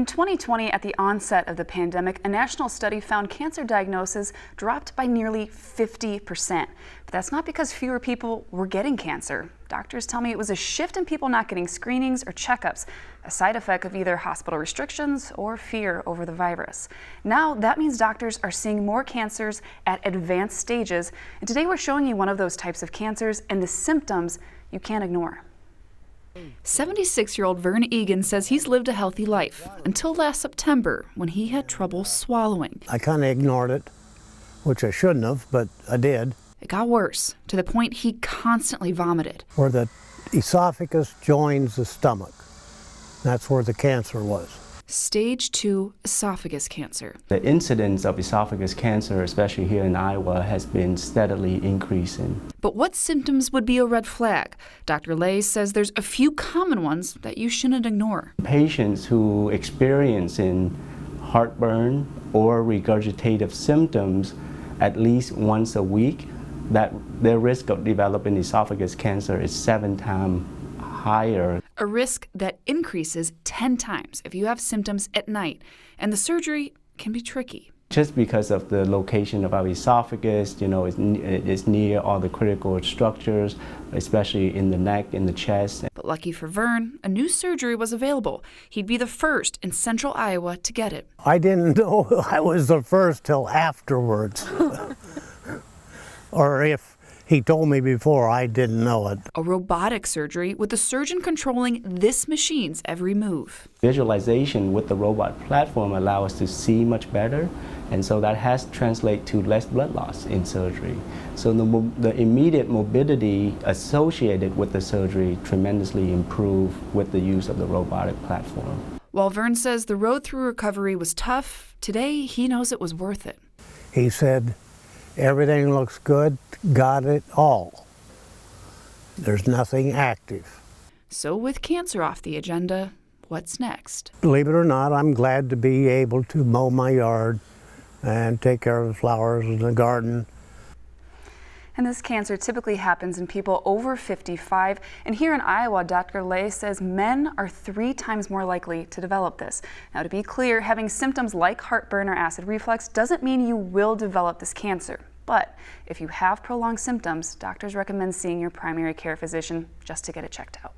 In 2020, at the onset of the pandemic, a national study found cancer diagnosis dropped by nearly 50%. But that's not because fewer people were getting cancer. Doctors tell me it was a shift in people not getting screenings or checkups, a side effect of either hospital restrictions or fear over the virus. Now that means doctors are seeing more cancers at advanced stages. And today we're showing you one of those types of cancers and the symptoms you can't ignore. 76-year-old Vern Eagen says he's lived a healthy life until last September when he had trouble swallowing. I kind of ignored it, which I shouldn't have, but I did. It got worse, to the point he constantly vomited. Where the esophagus joins the stomach, that's where the cancer was. Stage 2 esophagus cancer. The incidence of esophagus cancer, especially here in Iowa, has been steadily increasing. But what symptoms would be a red flag? Dr. Lay says there's a few common ones that you shouldn't ignore. Patients who experience heartburn or regurgitative symptoms at least once a week, that their risk of developing esophagus cancer is 7 times higher. A risk that increases 10 times if you have symptoms at night, and the surgery can be tricky. Just because of the location of our esophagus, it's near all the critical structures, especially in the neck, in the chest. But lucky for Vern, a new surgery was available. He'd be the first in central Iowa to get it. I didn't know I was the first till afterwards. Or if he told me before, I didn't know it. A robotic surgery with the surgeon controlling this machine's every move. Visualization with the robot platform allows us to see much better, and so that has to translate to less blood loss in surgery. So the immediate mobility associated with the surgery tremendously improved with the use of the robotic platform. While Vern says the road through recovery was tough, today he knows it was worth it. He said, "Everything looks good, got it all. There's nothing active." So with cancer off the agenda, what's next? Believe it or not, I'm glad to be able to mow my yard and take care of the flowers in the garden. And this cancer typically happens in people over 55. And here in Iowa, Dr. Lay says men are 3 times more likely to develop this. Now, to be clear, having symptoms like heartburn or acid reflux doesn't mean you will develop this cancer. But if you have prolonged symptoms, doctors recommend seeing your primary care physician just to get it checked out.